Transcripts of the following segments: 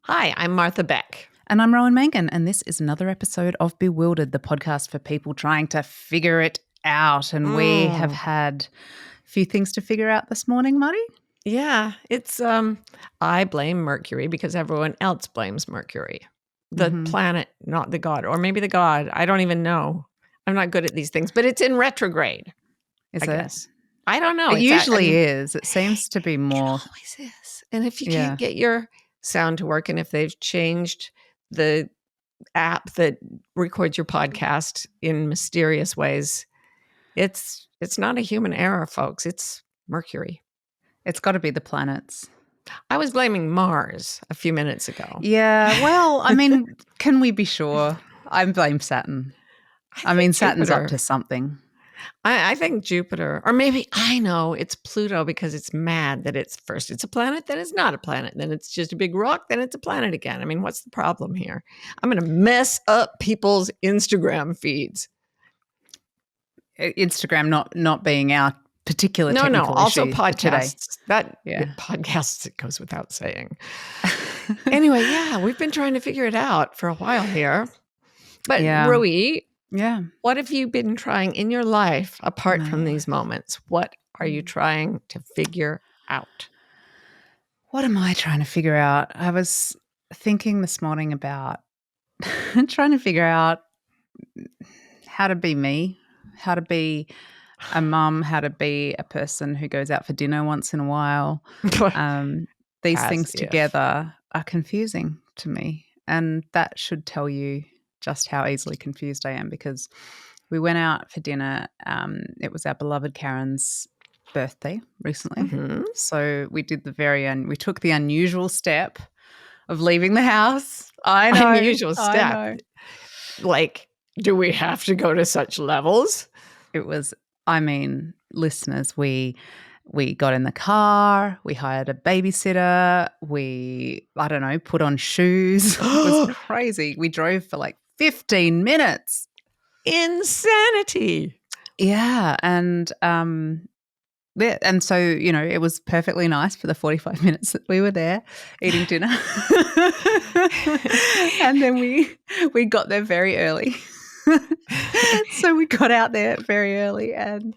Hi, I'm Martha Beck. And I'm Rowan Mangan, and this is another episode of Bewildered, the podcast for people trying to figure it out. And we have had a few things to figure out this morning, Marty. Yeah, it's I blame Mercury because everyone else blames Mercury. The planet, not the god, or maybe the god. I don't even know. I'm not good at these things, but it's in retrograde. Is I it? guess. I don't know. It usually is. It seems to be more. It always is. And if you can't get your sound to work, and if they've changed the app that records your podcast in mysterious ways, it's not a human error, folks. It's Mercury. It's got to be the planets. I was blaming Mars a few minutes ago. Yeah, well, I mean, can we be sure? I blame Saturn. I mean, Saturn's up to something. I think Jupiter, or maybe, I know, it's Pluto because it's mad that it's a planet, then it's not a planet, then it's just a big rock, then it's a planet again. I mean, what's the problem here? I'm going to mess up people's Instagram feeds. Instagram not being our particular technical also issue podcasts. Today. Podcasts, it goes without saying. Anyway, we've been trying to figure it out for a while here. But Rui, what have you been trying in your life apart from these moments? What are you trying to figure out? What am I trying to figure out? I was thinking this morning about trying to figure out how to be me, how to be a mum, how to be a person who goes out for dinner once in a while. These things together are confusing to me, and that should tell you just how easily confused I am, because we went out for dinner. It was our beloved Karen's birthday recently. So we did we took the unusual step of leaving the house. I know. Unusual step. Like, do we have to go to such levels? It was, I mean, listeners, we got in the car, we hired a babysitter, put on shoes. It was crazy. We drove for like 15 minutes. Insanity. Yeah. And so, it was perfectly nice for the 45 minutes that we were there eating dinner. And then we got there very early. So we got out there very early, and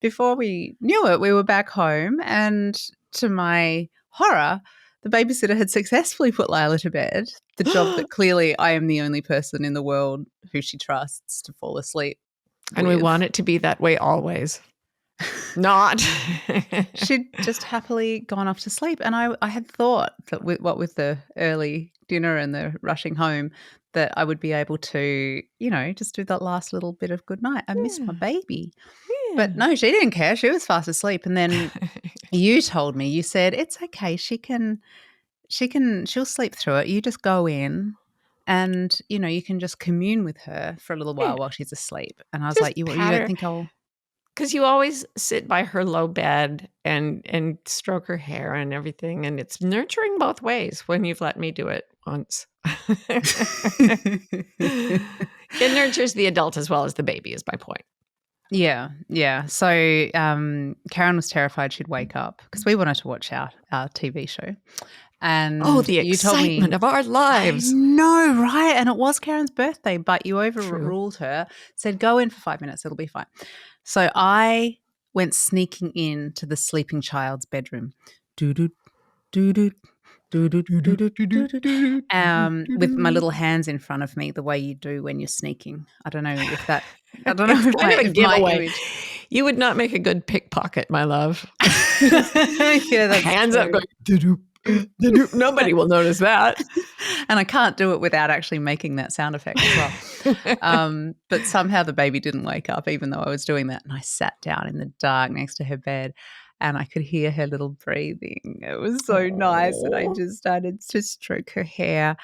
before we knew it, we were back home, and to my horror, the babysitter had successfully put Lila to bed, the job that clearly I am the only person in the world who she trusts to fall asleep and we want it to be that way always. Not. She'd just happily gone off to sleep, and I had thought that with the early dinner and the rushing home, that I would be able to, just do that last little bit of good night. I miss my baby. Yeah. But no, she didn't care. She was fast asleep. And then you said, it's okay. She'll sleep through it. You just go in and, you can just commune with her for a little while she's asleep. And I was like, you don't think I'll... Because you always sit by her low bed and stroke her hair and everything. And it's nurturing both ways when you've let me do it once. It nurtures the adult as well as the baby is my point. Yeah. So Karen was terrified she'd wake up because we wanted to watch our TV show. And the excitement of our lives. No, right? And it was Karen's birthday, but you overruled her, said go in for 5 minutes, it'll be fine. So I went sneaking into the sleeping child's bedroom. With my little hands in front of me, the way you do when you're sneaking. I don't know if that... I don't know if kind of a giveaway. You would not make a good pickpocket, my love. Yeah, that's hands true. up going... Nobody will notice that. And I can't do it without actually making that sound effect as well. But somehow the baby didn't wake up even though I was doing that. And I sat down in the dark next to her bed and I could hear her little breathing. It was so nice. And I just started to stroke her hair.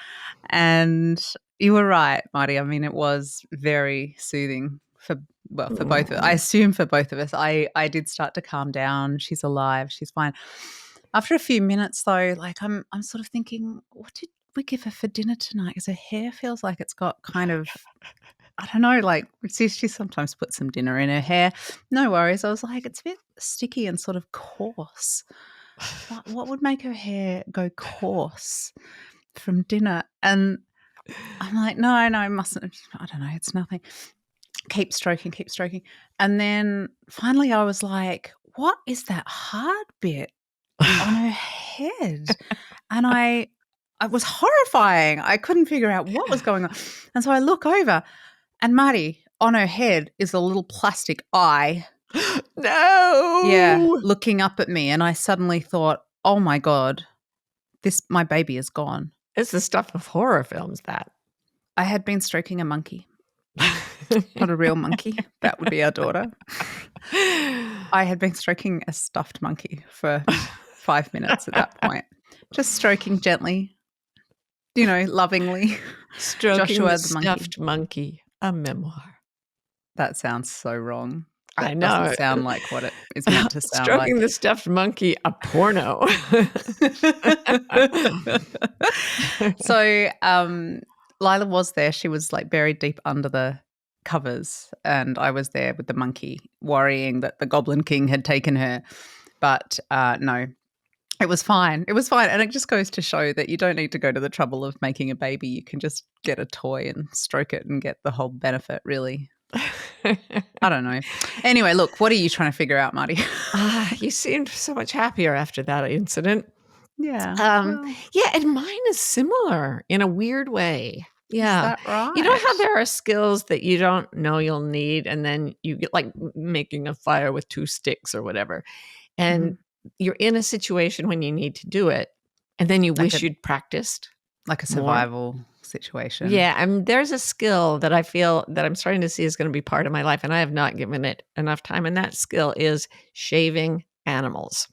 And you were right, Marty. I mean, it was very soothing for both of us. I assume for both of us. I did start to calm down. She's alive. She's fine. After a few minutes, though, like I'm sort of thinking, what did we give her for dinner tonight? Because her hair feels like it's got kind of, I don't know, like she sometimes puts some dinner in her hair. No worries. I was like, it's a bit sticky and sort of coarse. What would make her hair go coarse? from dinner. And I'm like, no, I mustn't. I don't know. It's nothing. Keep stroking. And then finally I was like, what is that hard bit on her head? And it was horrifying. I couldn't figure out what was going on. And so I look over and Marty, on her head is a little plastic eye. No. Yeah, looking up at me. And I suddenly thought, oh my God, my baby is gone. It's the stuff of horror films, that. I had been stroking a monkey. Not a real monkey. That would be our daughter. I had been stroking a stuffed monkey for 5 minutes at that point. Just stroking gently, lovingly. Stroking Joshua the stuffed monkey, a memoir. That sounds so wrong. I know. Doesn't sound like what it is meant to sound Stroking like. the stuffed monkey, a porno. So Lila was there. She was like buried deep under the covers, and I was there with the monkey, worrying that the Goblin King had taken her. But no, it was fine. It was fine. And it just goes to show that you don't need to go to the trouble of making a baby. You can just get a toy and stroke it and get the whole benefit, really. I don't know. Anyway, look, what are you trying to figure out, Marty? You seemed so much happier after that incident. Yeah. Yeah, and mine is similar in a weird way. Yeah. Is that right? You know how there are skills that you don't know you'll need, and then you get like making a fire with 2 sticks or whatever. And you're in a situation when you need to do it, and then you wish you'd practiced. Like a survival situation. Yeah, and there's a skill that I feel that I'm starting to see is going to be part of my life, and I have not given it enough time, and that skill is shaving animals.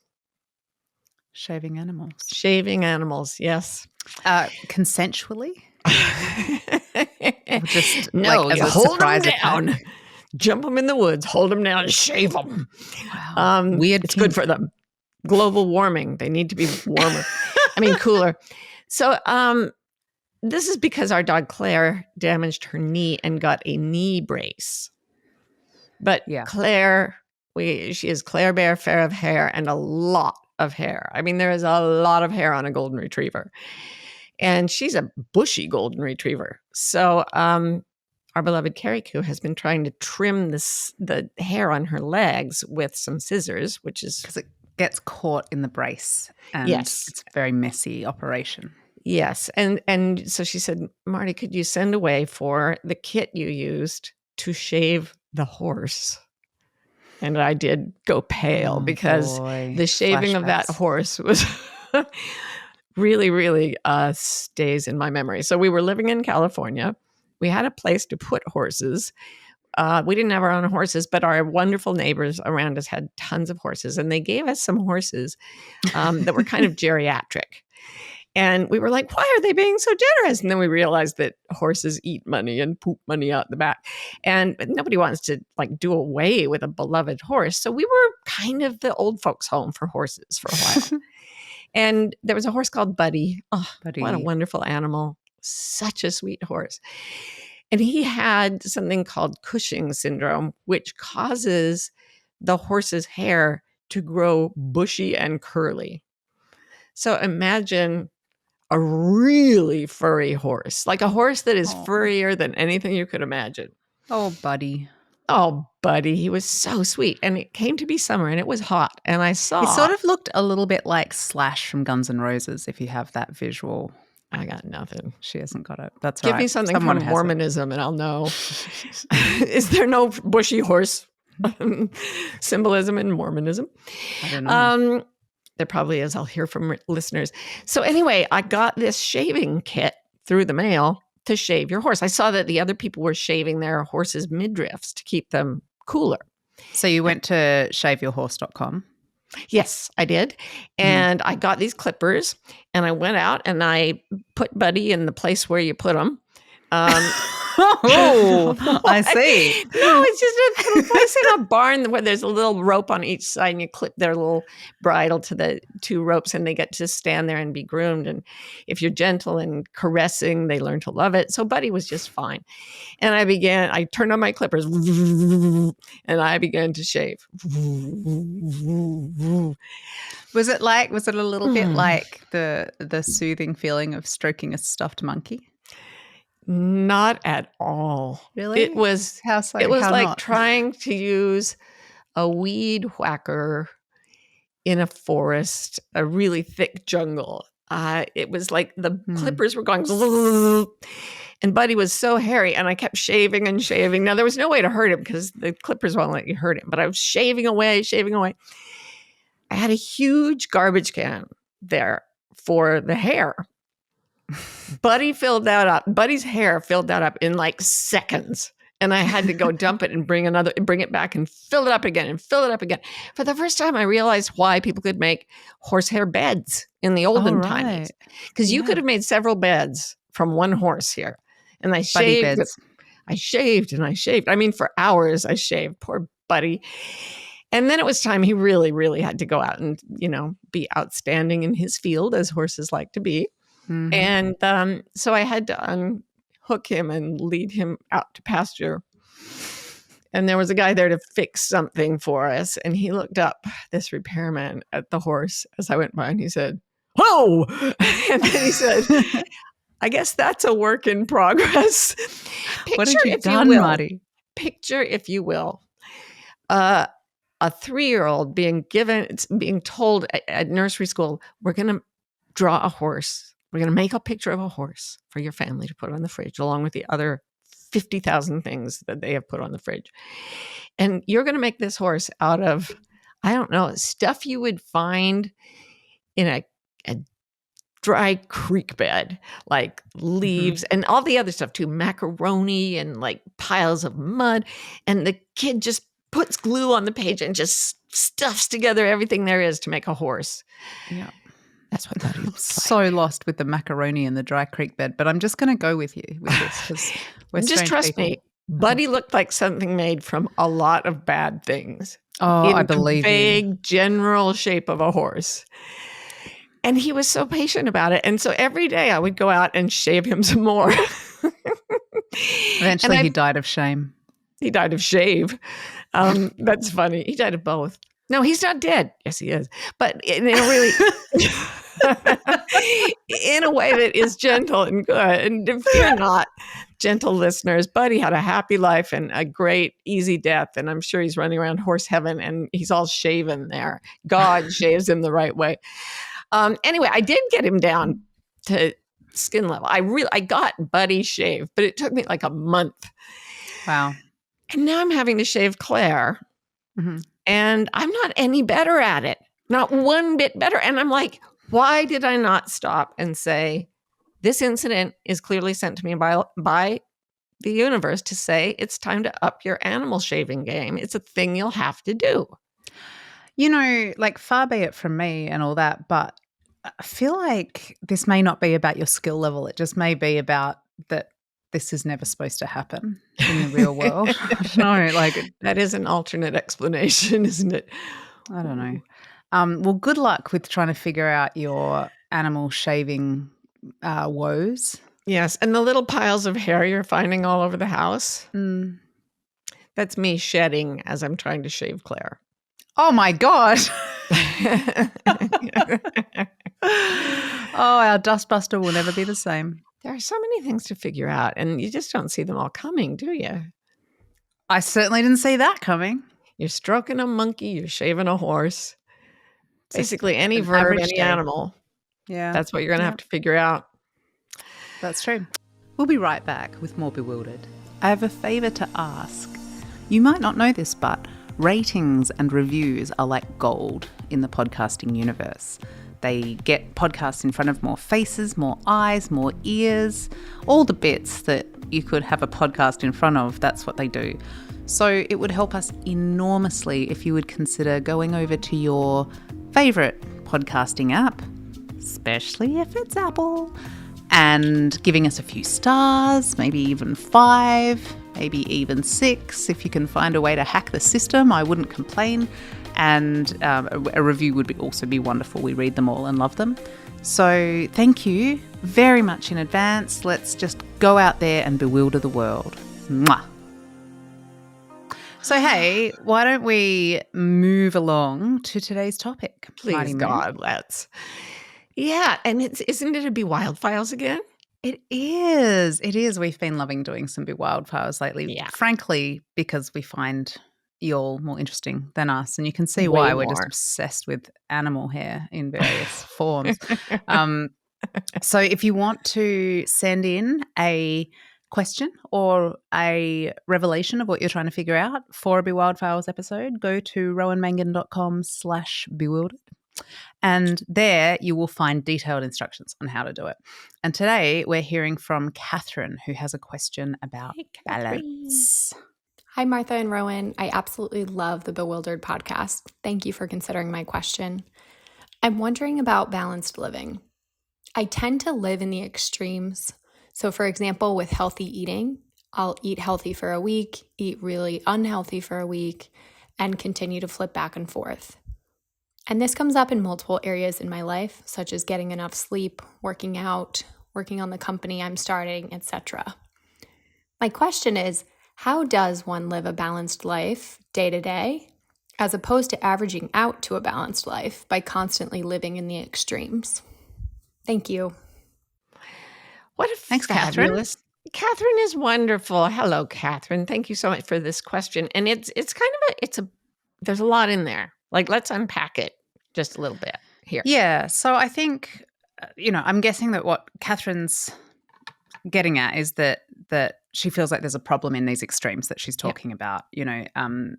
Shaving animals. Shaving animals, yes. Consensually? Just no, like, you hold them down. Jump them in the woods, hold them down, and shave them. Wow. Weird. It's good for them. Global warming. They need to be warmer. Cooler. So this is because our dog Claire damaged her knee and got a knee brace. But Claire, she is Claire Bear, fair of hair, and a lot of hair. There is a lot of hair on a golden retriever. And she's a bushy golden retriever. So our beloved Carrie-Coo has been trying to trim the hair on her legs with some scissors, which is... Because it gets caught in the brace. And it's a very messy operation. Yes. And so she said, Marty, could you send away for the kit you used to shave the horse? And I did go pale because the shaving of that horse was really, really stays in my memory. So we were living in California. We had a place to put horses. We didn't have our own horses, but our wonderful neighbors around us had tons of horses. And they gave us some horses that were kind of geriatric. And we were like, why are they being so generous? And then we realized that horses eat money and poop money out the back. And nobody wants to do away with a beloved horse. So we were kind of the old folks' home for horses for a while. And there was a horse called Buddy. Oh, Buddy. What a wonderful animal. Such a sweet horse. And he had something called Cushing syndrome, which causes the horse's hair to grow bushy and curly. So imagine a really furry horse, like a horse that is furrier than anything you could imagine. Oh, Buddy. Oh, Buddy. He was so sweet. And it came to be summer and it was hot. And I saw... He sort of looked a little bit like Slash from Guns N' Roses, if you have that visual. I got nothing. She hasn't got it. That's Give right. me something from Mormonism and I'll know. Is there no bushy horse symbolism in Mormonism? I don't know. There probably is. I'll hear from listeners. So anyway, I got this shaving kit through the mail to shave your horse. I saw that the other people were shaving their horses' midriffs to keep them cooler. So you went to shaveyourhorse.com? Yes, I did. And I got these clippers and I went out and I put Buddy in the place where you put them. Oh, I see. No, it's just a place in a barn where there's a little rope on each side and you clip their little bridle to the 2 ropes and they get to stand there and be groomed. And if you're gentle and caressing, they learn to love it. So Buddy was just fine. And I turned on my clippers and I began to shave. Was it a little bit like the soothing feeling of stroking a stuffed monkey? Not at all. Really? It was how so? It was how like not? trying to use a weed whacker in a forest, a really thick jungle. It was like the clippers were going, and Buddy was so hairy, and I kept shaving and shaving. Now, there was no way to hurt him because the clippers won't let you hurt him, but I was shaving away. I had a huge garbage can there for the hair. Buddy's hair filled that up in like seconds. And I had to go dump it and bring it back and fill it up again. For the first time, I realized why people could make horsehair beds in the olden times. Because you could have made several beds from one horse here. And I shaved. I shaved and I shaved. I mean, for hours I shaved. Poor Buddy. And then it was time he really, really had to go out and, be outstanding in his field, as horses like to be. Mm-hmm. And so I had to unhook him and lead him out to pasture. And there was a guy there to fix something for us. And he looked up, this repairman, at the horse as I went by, and he said, "Whoa!" And then he said, "I guess that's a work in progress." What have you done, Marty? Picture, if you will, a 3-year-old being told at nursery school, "We're going to draw a horse. We're going to make a picture of a horse for your family to put on the fridge, along with the other 50,000 things that they have put on the fridge. And you're going to make this horse out of, I don't know, stuff you would find in a dry creek bed, like leaves and all the other stuff too, macaroni and like piles of mud." And the kid just puts glue on the page and just stuffs together everything there is to make a horse. Yeah. That's what Buddy looks so lost with the macaroni and the dry creek bed, but I'm just going to go with you with this because we're just trust people. Me. Buddy looked like something made from a lot of bad things. Oh, I believe you. Vague, general shape of a horse. And he was so patient about it. And so every day I would go out and shave him some more. Eventually he died of shame. He died of shave. That's funny. He died of both. No, he's not dead. Yes, he is. But in a really, in a way that is gentle and good. And if you're not, gentle listeners, Buddy had a happy life and a great, easy death. And I'm sure he's running around horse heaven and he's all shaven there. God shaves him the right way. Anyway, I did get him down to skin level. I got Buddy shaved, but it took me like a month. Wow. And now I'm having to shave Claire. Mm-hmm. And I'm not any better at it, not one bit better. And I'm like, why did I not stop and say, this incident is clearly sent to me by the universe to say it's time to up your animal shaving game. It's a thing you'll have to do. Like far be it from me and all that, but I feel like this may not be about your skill level. It just may be about that this is never supposed to happen in the real world. That is an alternate explanation, isn't it? I don't know. Well, good luck with trying to figure out your animal shaving woes. Yes, and the little piles of hair you're finding all over the house. That's me shedding as I'm trying to shave Claire. Oh, my God. Our dustbuster will never be the same. There are so many things to figure out, and you just don't see them all coming, do you? I certainly didn't see that coming. You're stroking a monkey, you're shaving a horse. Basically, any verb, any animal. Yeah. That's what you're going to have to figure out. That's true. We'll be right back with more Bewildered. I have a favour to ask. You might not know this, but ratings and reviews are like gold in the podcasting universe. They get podcasts in front of more faces, more eyes, more ears, all the bits that you could have a podcast in front of. That's what they do. So it would help us enormously if you would consider going over to your favourite podcasting app, especially if it's Apple, and giving us a few stars, maybe even 5, maybe even 6. If you can find a way to hack the system, I wouldn't complain. And a review would also be wonderful. We read them all and love them. So thank you very much in advance. Let's just go out there and bewilder the world. Mwah. So, hey, why don't we move along to today's topic? Please, God, let's. Yeah, and isn't it a BeWild Files again? It is. It is. We've been loving doing some BeWild Files lately, frankly, because we find you all more interesting than us. And you can see why we're just obsessed with animal hair in various forms. So if you want to send in a question or a revelation of what you're trying to figure out for a BeWild Files episode, go to rowanmangan.com/bewildered. And there you will find detailed instructions on how to do it. And today we're hearing from Kathryn, who has a question about balance. Hi, Martha and Rowan. I absolutely love the Bewildered podcast. Thank you for considering my question. I'm wondering about balanced living. I tend to live in the extremes. So, for example, with healthy eating, I'll eat healthy for a week, eat really unhealthy for a week, and continue to flip back and forth. And this comes up in multiple areas in my life, such as getting enough sleep, working out, working on the company I'm starting, etc. My question is, how does one live a balanced life day to day, as opposed to averaging out to a balanced life by constantly living in the extremes? Thank you. Thanks, Kathryn. Kathryn is wonderful. Hello, Kathryn. Thank you so much for this question. And it's kind of there's a lot in there. Like, let's unpack it just a little bit here. Yeah. So I think, I'm guessing that what Kathryn's getting at is that she feels like there's a problem in these extremes that she's talking about,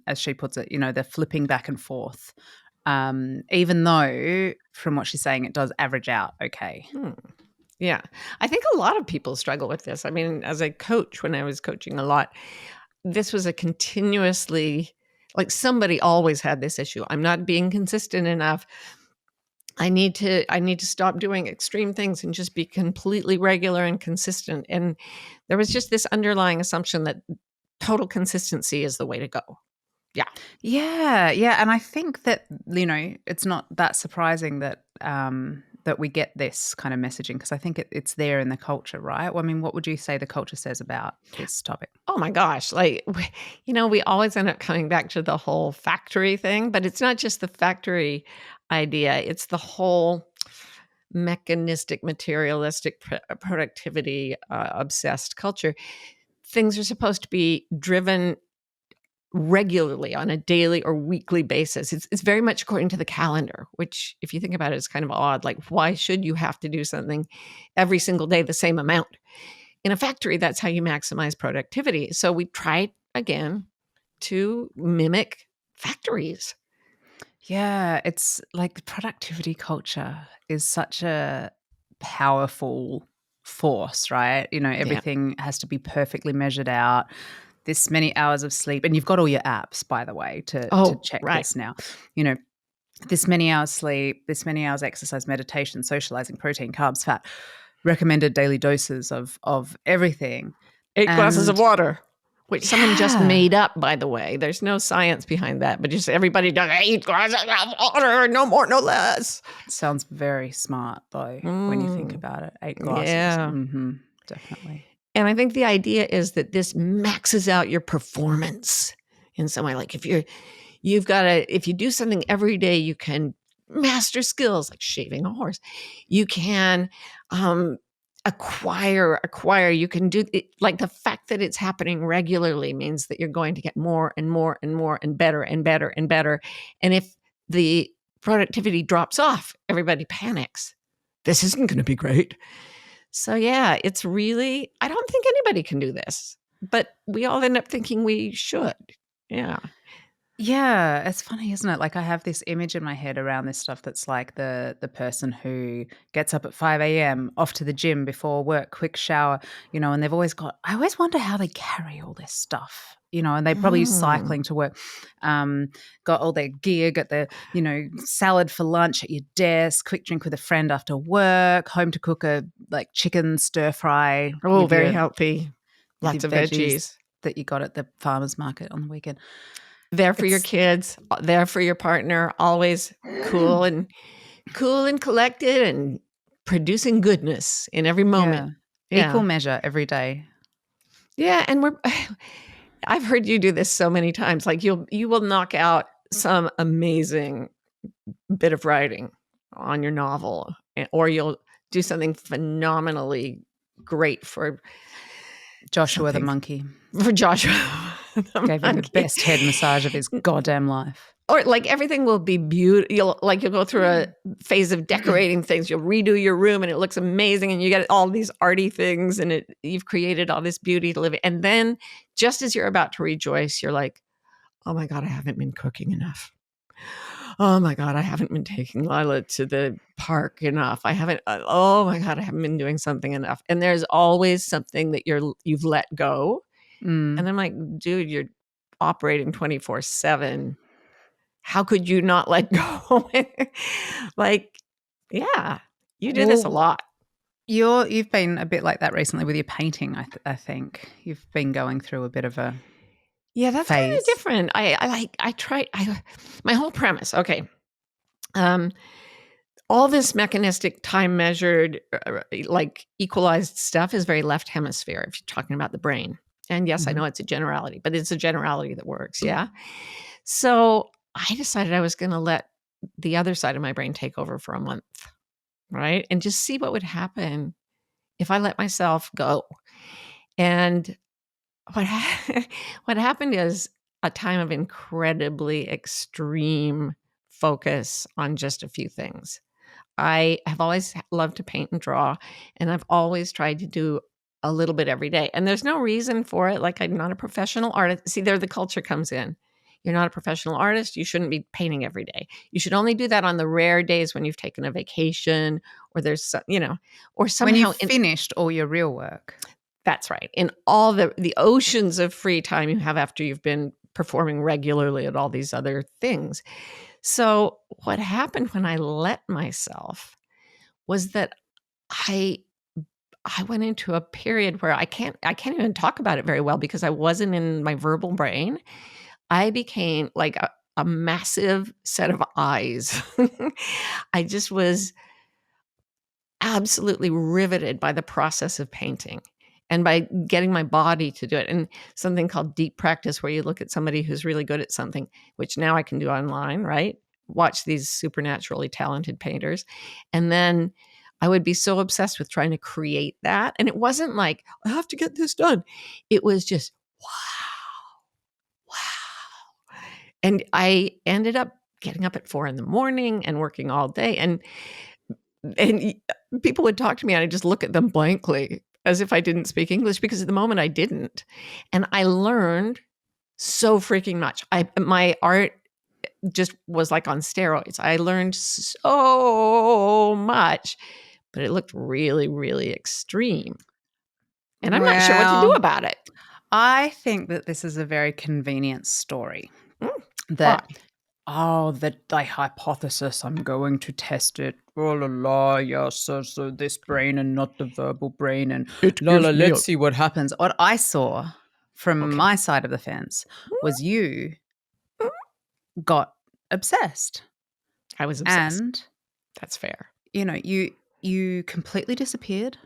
as she puts it, the flipping back and forth, even though from what she's saying, it does average out okay. Yeah. I think a lot of people struggle with this. I mean, as a coach, when I was coaching a lot, this was a continuously, like, somebody always had this issue. I'm not being consistent enough. I need to stop doing extreme things and just be completely regular and consistent. And there was just this underlying assumption that total consistency is the way to go. Yeah. Yeah. Yeah. And I think that, it's not that surprising that that we get this kind of messaging, because I think it's there in the culture, right? Well, I mean, what would you say the culture says about this topic? Oh my gosh. Like, we always end up coming back to the whole factory thing, but it's not just the factory idea. It's the whole mechanistic, materialistic, productivity obsessed culture. Things are supposed to be driven regularly on a daily or weekly basis. It's very much according to the calendar, which, if you think about it, is kind of odd. Like, why should you have to do something every single day the same amount? In a factory, that's how you maximize productivity. So we try again to mimic factories. Yeah, it's like the productivity culture is such a powerful force, right? Everything has to be perfectly measured out. This many hours of sleep, and you've got all your apps, by the way, to check this now. This many hours sleep, this many hours exercise, meditation, socializing, protein, carbs, fat, recommended daily doses of everything. 8 glasses of water, which someone just made up, by the way. There's no science behind that, but just everybody does 8 glasses of water, no more, no less. Sounds very smart, though, when you think about it. 8 glasses. Yeah. Mm-hmm, definitely. And I think the idea is that this maxes out your performance in some way. Like, if you do something every day, you can master skills like shaving a horse. You can acquire. You can do it. Like, the fact that it's happening regularly means that you're going to get more and more and more and better and better and better. And if the productivity drops off, everybody panics. This isn't going to be great. So yeah, it's really, I don't think anybody can do this, but we all end up thinking we should. Yeah. Yeah, it's funny, isn't it? Like I have this image in my head around this stuff that's like the person who gets up at 5 a.m., off to the gym before work, quick shower, and they've always got – I always wonder how they carry all this stuff, and they probably use cycling to work, got all their gear, got the, salad for lunch at your desk, quick drink with a friend after work, home to cook a like chicken stir fry. Oh, very healthy. Lots of veggies that you got at the farmer's market on the weekend. There for your kids, there for your partner, always cool and collected and producing goodness in every moment. Yeah. Equal measure every day. Yeah, and I've heard you do this so many times. Like you will knock out some amazing bit of writing on your novel, or you'll do something phenomenally great for Joshua the monkey. For Joshua. Gave him the best head massage of his goddamn life. Or like everything will be beautiful. You'll go through a phase of decorating things. You'll redo your room and it looks amazing and you get all these arty things and you've created all this beauty to live in. And then just as you're about to rejoice, you're like, oh my God, I haven't been cooking enough. Oh my God, I haven't been taking Lila to the park enough. Oh my God, I haven't been doing something enough. And there's always something that you've let go. And I'm like, dude, you're operating 24/7. How could you not let go? Like, yeah, you do this a lot. You've been a bit like that recently with your painting. I think you've been going through a bit of a that's kind of different. My whole premise. Okay, all this mechanistic, time measured, like equalized stuff is very left hemisphere. If you're talking about the brain. And yes, I know it's a generality, but it's a generality that works. Yeah. So I decided I was going to let the other side of my brain take over for a month, right? And just see what would happen if I let myself go. And what happened is a time of incredibly extreme focus on just a few things. I have always loved to paint and draw, and I've always tried to do a little bit every day. And there's no reason for it. Like, I'm not a professional artist. See, there the culture comes in. You're not a professional artist. You shouldn't be painting every day. You should only do that on the rare days when you've taken a vacation or there's, or somehow. When you've finished all your real work. That's right. In all the oceans of free time you have after you've been performing regularly at all these other things. So what happened when I let myself was that I went into a period where I can't even talk about it very well because I wasn't in my verbal brain. I became like a massive set of eyes. I just was absolutely riveted by the process of painting and by getting my body to do it. And something called deep practice, where you look at somebody who's really good at something, which now I can do online, right? Watch these supernaturally talented painters. And then I would be so obsessed with trying to create that. And it wasn't like, I have to get this done. It was just, wow. And I ended up getting up at 4 a.m. and working all day. And people would talk to me and I'd just look at them blankly as if I didn't speak English, because at the moment I didn't. And I learned so freaking much. My art just was like on steroids. I learned so much, but it looked really, really extreme. And I'm not sure what to do about it. I think that this is a very convenient story. The hypothesis, I'm going to test it. Oh la la, yes, so this brain and not the verbal brain, and let's see what happens. What I saw from my side of the fence was you got obsessed. I was obsessed. And that's fair. You completely disappeared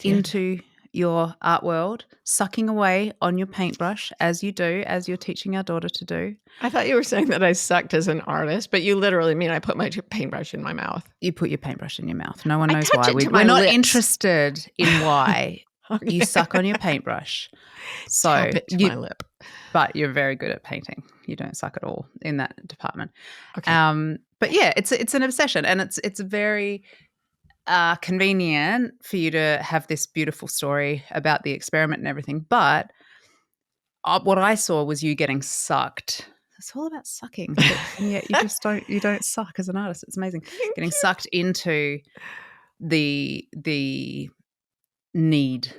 into your art world, sucking away on your paintbrush as you do, as you're teaching our daughter to do. I thought you were saying that I sucked as an artist, but you literally mean I put my paintbrush in my mouth. You put your paintbrush in your mouth. No one knows why. We're not interested in why you suck on your paintbrush. So tap it to my lip. But you're very good at painting. You don't suck at all in that department. Okay. But yeah, it's an obsession, and it's very convenient for you to have this beautiful story about the experiment and everything. But what I saw was you getting sucked it's all about sucking. And yet you don't suck as an artist. It's amazing. Getting sucked into the need,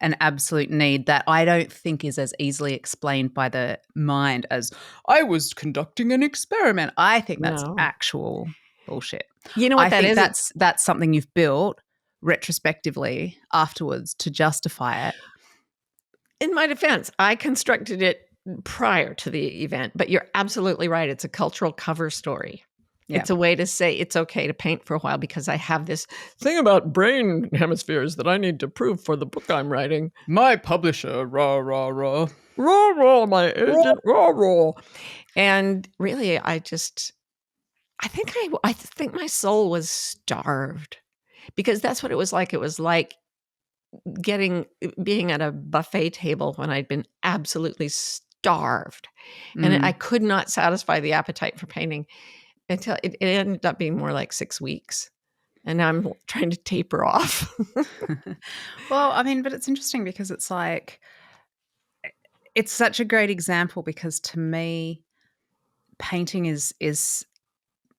an absolute need that I don't think is as easily explained by the mind as I was conducting an experiment. I think that's actual bullshit. You know what I think is? That's something you've built retrospectively afterwards to justify it. In my defense, I constructed it prior to the event, but you're absolutely right. It's a cultural cover story. Yeah. It's a way to say it's okay to paint for a while because I have this thing about brain hemispheres that I need to prove for the book I'm writing. My publisher, rah, rah, rah. Rah, rah, my agent, rah, rah. And really, I think my soul was starved because that's what it was like. It was like being at a buffet table when I'd been absolutely starved. And I could not satisfy the appetite for painting until it ended up being more like 6 weeks. And now I'm trying to taper off. Well, I mean, but it's interesting because it's like, it's such a great example because to me, painting is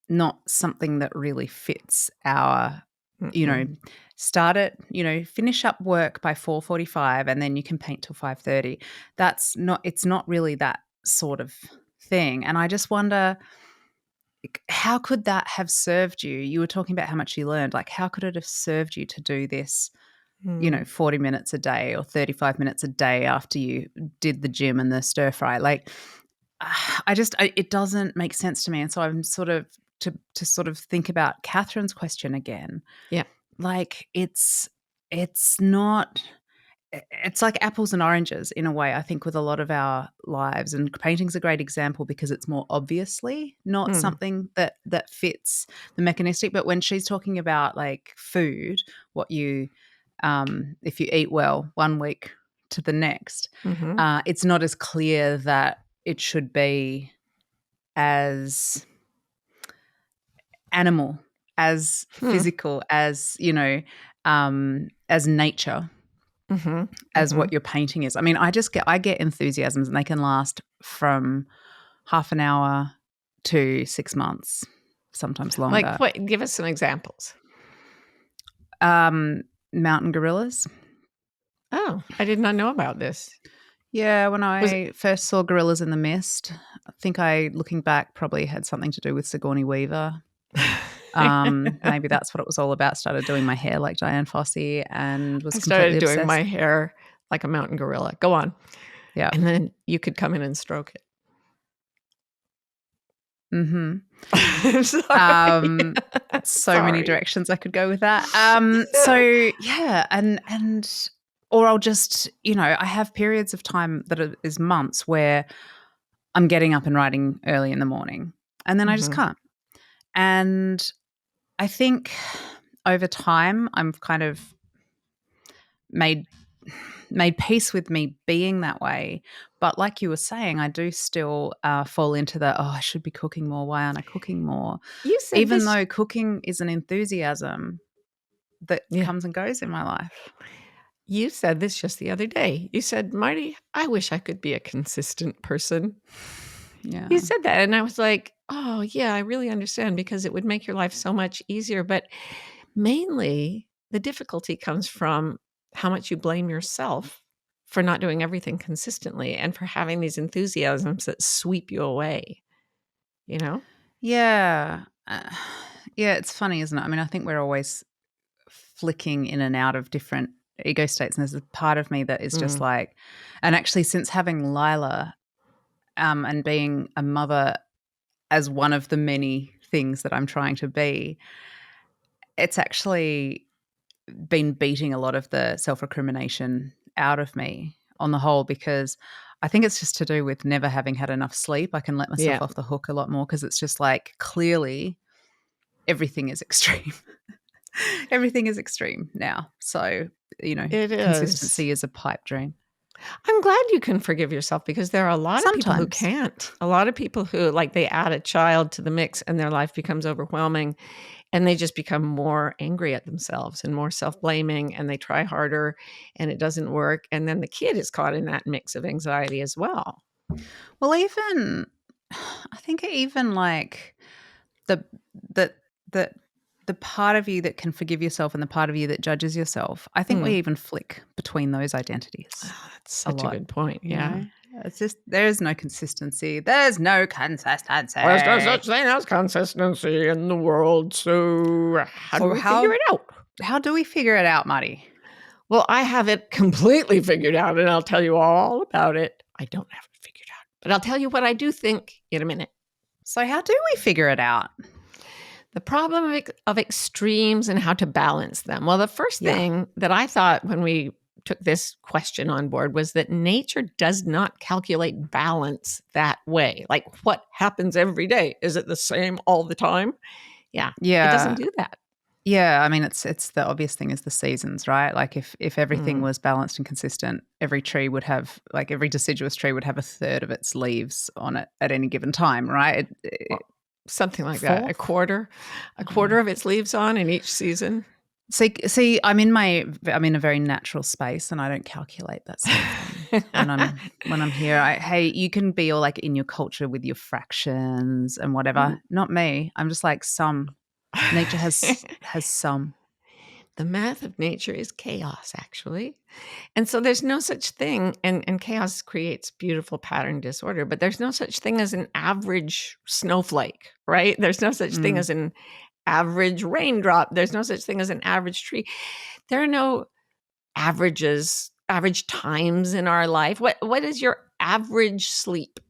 not something that really fits our, start it, finish up work by 4:45 and then you can paint till 5:30. It's not really that sort of thing. And I just wonder, how could that have served you? You were talking about how much you learned. Like, how could it have served you to do this, 40 minutes a day or 35 minutes a day after you did the gym and the stir fry? Like, it doesn't make sense to me. And so I'm sort of, to sort of think about Kathryn's question again. Yeah. Like, it's not... It's like apples and oranges in a way, I think, with a lot of our lives. And painting's a great example because it's more obviously not something that fits the mechanistic. But when she's talking about like food, what you if you eat well 1 week to the next, it's not as clear that it should be as animal, as physical, as, as nature. As what your painting is. I mean, I get enthusiasms and they can last from half an hour to 6 months, sometimes longer. Like what? Give us some examples. Mountain gorillas. Oh, I did not know about this. Yeah, when I first saw Gorillas in the Mist, I think looking back, probably had something to do with Sigourney Weaver. Maybe that's what it was all about. Started doing my hair like Diane Fossey and was started doing obsessed. My hair like a mountain gorilla. Go on. Yeah. And then you could come in and stroke it. So many directions I could go with that. So yeah, and or I'll just, I have periods of time that is months where I'm getting up and writing early in the morning and then I just can't. And I think over time I've kind of made peace with me being that way. But like you were saying, I do still fall into I should be cooking more. Why aren't I cooking more? You said even though cooking is an enthusiasm that comes and goes in my life. You said this just the other day. You said, Marty, I wish I could be a consistent person. Yeah. You said that. And I was like, oh, yeah, I really understand because it would make your life so much easier. But mainly the difficulty comes from how much you blame yourself for not doing everything consistently and for having these enthusiasms that sweep you away, Yeah. Yeah, it's funny, isn't it? I mean, I think we're always flicking in and out of different ego states. And there's a part of me that is just like, and actually since having Lila and being a mother as one of the many things that I'm trying to be, it's actually been beating a lot of the self-recrimination out of me on the whole, because I think it's just to do with never having had enough sleep. I can let myself off the hook a lot more because it's just like clearly everything is extreme. Everything is extreme now. So, consistency is a pipe dream. I'm glad you can forgive yourself because there are a lot of people who can't. A lot of people who they add a child to the mix and their life becomes overwhelming and they just become more angry at themselves and more self-blaming and they try harder and it doesn't work. And then the kid is caught in that mix of anxiety as well. Well, even I think even like the part of you that can forgive yourself and the part of you that judges yourself, I think we even flick between those identities. Oh, that's such a good point. Yeah. Know? It's just there's no consistency. There's no consistency. There's no such thing as consistency in the world. So how do we figure it out? How do we figure it out, Marty? Well, I have it completely figured out, and I'll tell you all about it. I don't have it figured out, but I'll tell you what I do think in a minute. So how do we figure it out? The problem of extremes and how to balance them. Well, the first thing that I thought when we took this question on board was that nature does not calculate balance that way. Like what happens every day? Is it the same all the time? Yeah. It doesn't do that. Yeah, I mean, it's the obvious thing is the seasons, right? Like if everything was balanced and consistent, every tree would have, like every deciduous tree would have a third of its leaves on it at any given time, right? Something like that. A quarter of its leaves on in each season. See, I'm in a very natural space, and I don't calculate that sort of thing. when I'm here, hey, you can be all like in your culture with your fractions and whatever. Not me. I'm just like some. Nature has some. The math of nature is chaos, actually. And so there's no such thing, and chaos creates beautiful pattern disorder, but there's no such thing as an average snowflake, right? There's no such thing as an average raindrop. There's no such thing as an average tree. There are no average times in our life. What is your average sleep?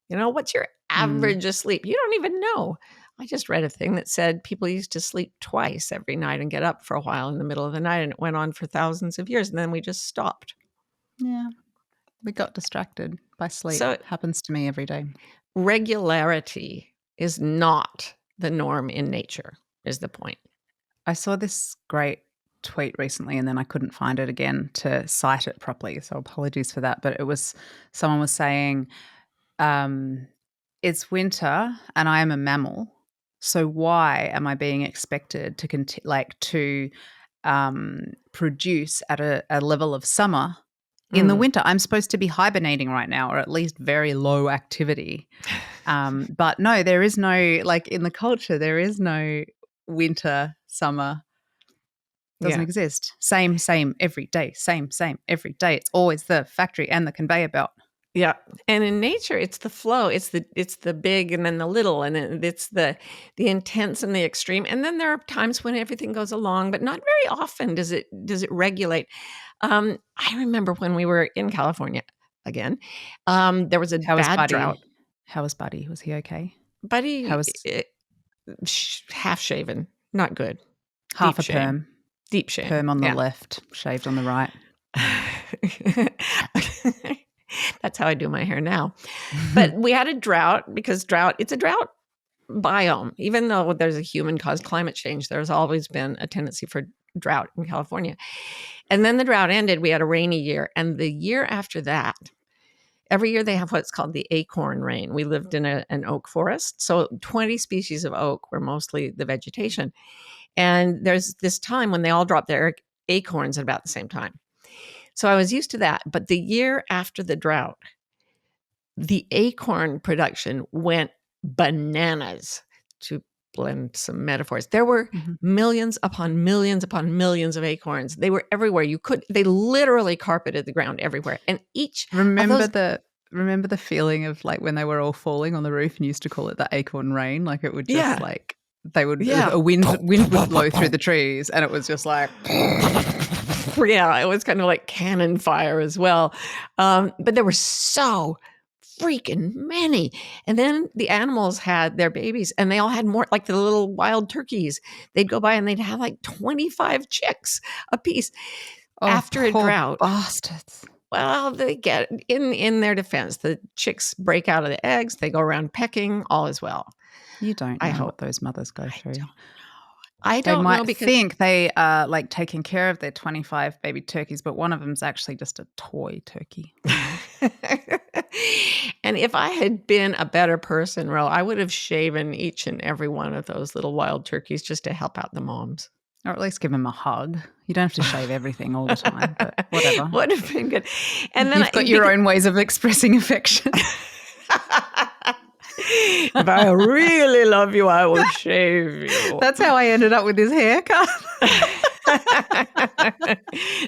What's your average asleep? You don't even know. I just read a thing that said people used to sleep twice every night and get up for a while in the middle of the night, and it went on for thousands of years, and then we just stopped. Yeah. We got distracted by sleep. So it happens to me every day. Regularity is not the norm in nature, is the point. I saw this great tweet recently, and then I couldn't find it again to cite it properly, so apologies for that. But someone was saying, it's winter and I am a mammal. So why am I being expected to produce at a level of summer in the winter? I'm supposed to be hibernating right now, or at least very low activity. But no, there is no, like in the culture, there is no winter, summer. Doesn't exist. Same every day. Same every day. It's always the factory and the conveyor belt. Yeah. And in nature, it's the flow. It's the big and then the little, and it's the intense and the extreme. And then there are times when everything goes along, but not very often does it regulate. I remember when we were in California again, there was a bad drought. How was Buddy? Was he okay? Buddy half shaven, not good. Half a perm. Deep shave. Perm on the left, shaved on the right. That's how I do my hair now. But we had a drought because it's a drought biome. Even though there's a human-caused climate change, there's always been a tendency for drought in California. And then the drought ended. We had a rainy year. And the year after that, every year they have what's called the acorn rain. We lived in an oak forest. So 20 species of oak were mostly the vegetation. And there's this time when they all drop their acorns at about the same time. So I was used to that. But the year after the drought, the acorn production went bananas, to blend some metaphors. There were millions upon millions upon millions of acorns. They were everywhere. They literally carpeted the ground everywhere. And each remember the feeling of like when they were all falling on the roof, and you used to call it the acorn rain. Like it would just like they would a wind would blow through the trees, and it was just like. Yeah, it was kind of like cannon fire as well. But there were so freaking many. And then the animals had their babies, and they all had more, like the little wild turkeys. They'd go by and they'd have like 25 chicks a piece after a drought. Bastards. Well, they get in their defense. The chicks break out of the eggs. They go around pecking. All is well. You don't know what those mothers go through. I don't know because they think they are like taking care of their 25 baby turkeys, but one of them's actually just a toy turkey. And if I had been a better person, Ro, I would have shaven each and every one of those little wild turkeys just to help out the moms. Or at least give them a hug. You don't have to shave everything all the time, but whatever. Would have been good. And then you've got your own ways of expressing affection. If I really love you, I will shave you. That's how I ended up with this haircut.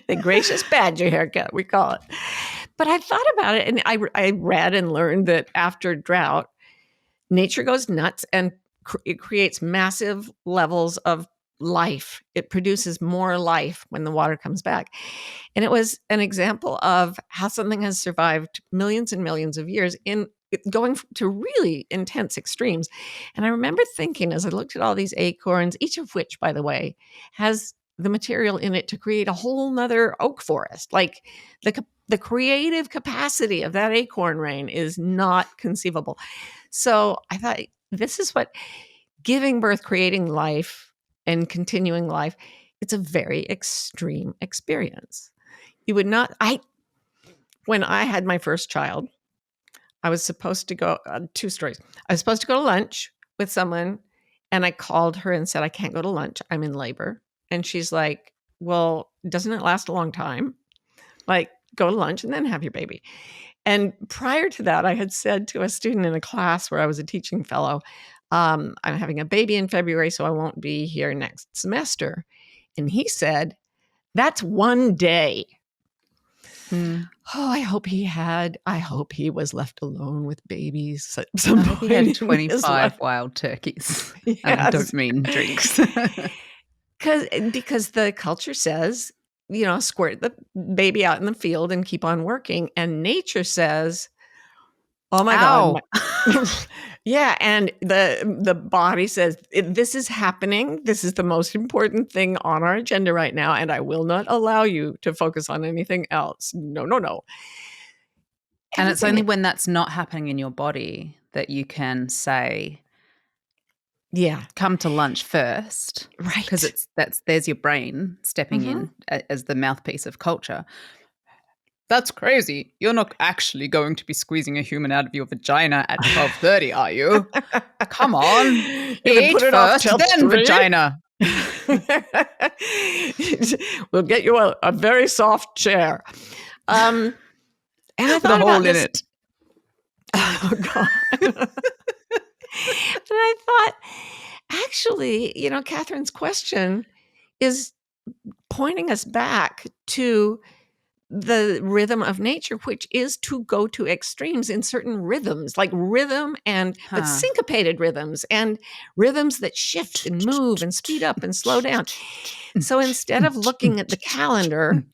The gracious badger haircut, we call it. But I thought about it, and I read and learned that after drought, nature goes nuts and it creates massive levels of life. It produces more life when the water comes back. And it was an example of how something has survived millions and millions of years in going to really intense extremes. And I remember thinking, as I looked at all these acorns, each of which, by the way, has the material in it to create a whole nother oak forest. Like the creative capacity of that acorn rain is not conceivable. So I thought, this is what giving birth, creating life, and continuing life, it's a very extreme experience. You would not, when I had my first child, I was supposed to go, 2 stories. I was supposed to go to lunch with someone, and I called her and said, I can't go to lunch. I'm in labor. And she's like, well, doesn't it last a long time? Like, go to lunch and then have your baby. And prior to that, I had said to a student in a class where I was a teaching fellow, I'm having a baby in February, so I won't be here next semester. And he said, that's one day. Oh, I hope he was left alone with babies at some point. He had 25 wild turkeys. Yes. And I don't mean drinks. Because the culture says, squirt the baby out in the field and keep on working. And nature says, oh my God. Yeah. And the body says, this is happening. This is the most important thing on our agenda right now. And I will not allow you to focus on anything else. No. And it's only when that's not happening in your body that you can say, yeah, come to lunch first. Right. Because there's your brain stepping in as the mouthpiece of culture. That's crazy. You're not actually going to be squeezing a human out of your vagina at 12:30, are you? Come on. Eat put it first, off then 3? Vagina. We'll get you a very soft chair. And I thought the hole about in this. it. Oh, God. And I thought, actually, Kathryn's question is pointing us back to the rhythm of nature, which is to go to extremes in certain rhythms, like rhythm but syncopated rhythms and rhythms that shift and move and speed up and slow down. So instead of looking at the calendar,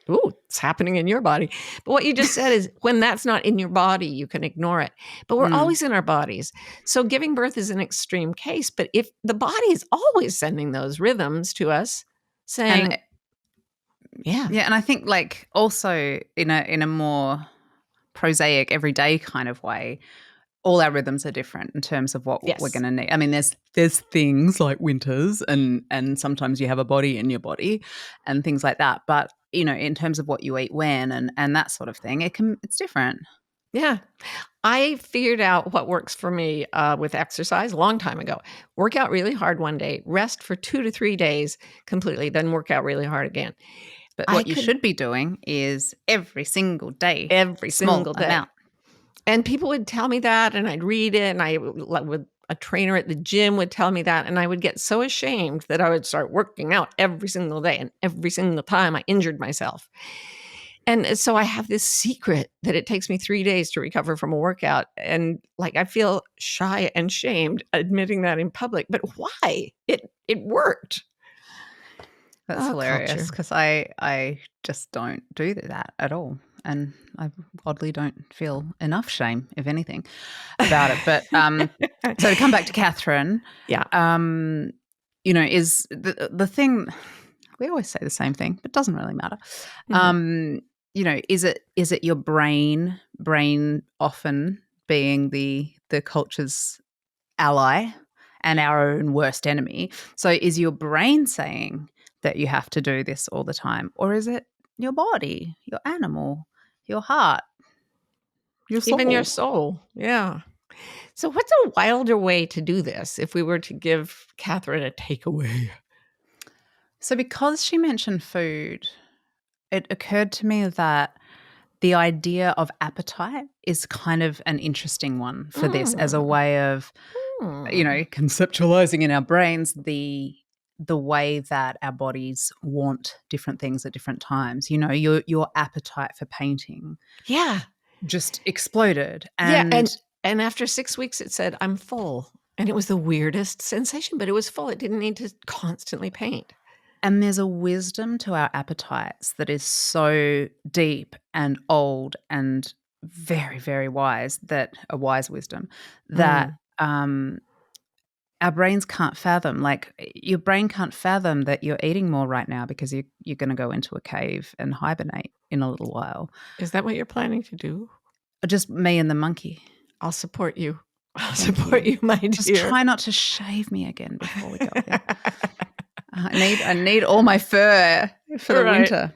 it's happening in your body. But what you just said is when that's not in your body, you can ignore it. But we're always in our bodies. So giving birth is an extreme case. But if the body is always sending those rhythms to us, saying, yeah. And I think like also in a more prosaic, everyday kind of way, all our rhythms are different in terms of what we're going to need. I mean, there's things like winters and sometimes you have a body in your body and things like that. But, in terms of what you eat when and that sort of thing, it's different. Yeah. I figured out what works for me with exercise a long time ago. Work out really hard one day, rest for 2 to 3 days completely, then work out really hard again. But what you should be doing is every single day. Every single day. Amount. And people would tell me that, and I'd read it, and a trainer at the gym would tell me that, and I would get so ashamed that I would start working out every single day, and every single time I injured myself. And so I have this secret that it takes me 3 days to recover from a workout. And I feel shy and shamed admitting that in public. But why? It worked. That's hilarious because I just don't do that at all. And I oddly don't feel enough shame, if anything, about it. But so to come back to Kathryn, is the thing, we always say the same thing, but it doesn't really matter. Is it your brain often being the culture's ally and our own worst enemy? So is your brain saying that you have to do this all the time, or is it your body, your animal, your heart, your soul? Even your soul, yeah. So what's a wilder way to do this if we were to give Kathryn a takeaway? So because she mentioned food, it occurred to me that the idea of appetite is kind of an interesting one for this as a way of, conceptualizing in our brains the way that our bodies want different things at different times. Your appetite for painting. Yeah. Just exploded. And after 6 weeks it said, I'm full. And it was the weirdest sensation, but it was full. It didn't need to constantly paint. And there's a wisdom to our appetites that is so deep and old and very, very wise, that a wise wisdom that our brains can't fathom. Like, your brain can't fathom that you're eating more right now because you're going to go into a cave and hibernate in a little while. Is that what you're planning to do? Just me and the monkey. I'll support you. I'll support you, my dear. Just try not to shave me again before we go there. I need all my fur for the winter.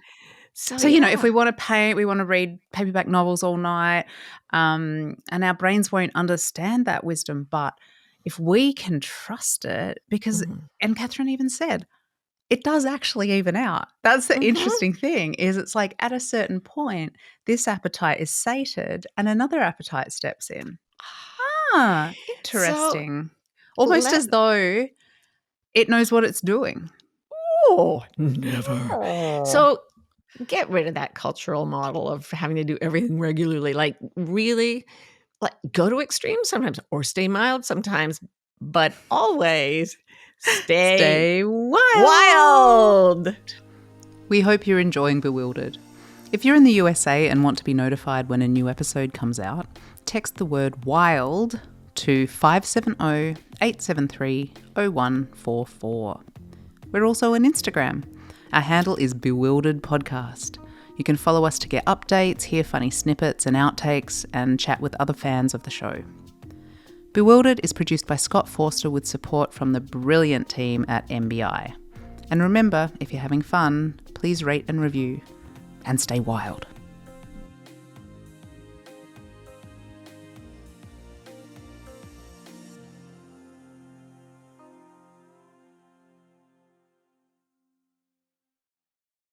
So if we want to paint, we want to read paperback novels all night, and our brains won't understand that wisdom. But if we can trust it, because, and Kathryn even said, it does actually even out. That's the interesting thing, is it's like at a certain point, this appetite is sated and another appetite steps in. Interesting. So, almost as though it knows what it's doing. Oh, never. So get rid of that cultural model of having to do everything regularly. Like, really, like, go to extremes sometimes or stay mild sometimes, but always stay wild. We hope you're enjoying Bewildered. If you're in the USA and want to be notified when a new episode comes out, text the word WILD to 570-873-0144. We're also on Instagram. Our handle is Bewildered Podcast. You can follow us to get updates, hear funny snippets and outtakes, and chat with other fans of the show. Bewildered is produced by Scott Forster with support from the brilliant team at MBI. And remember, if you're having fun, please rate and review. And stay wild.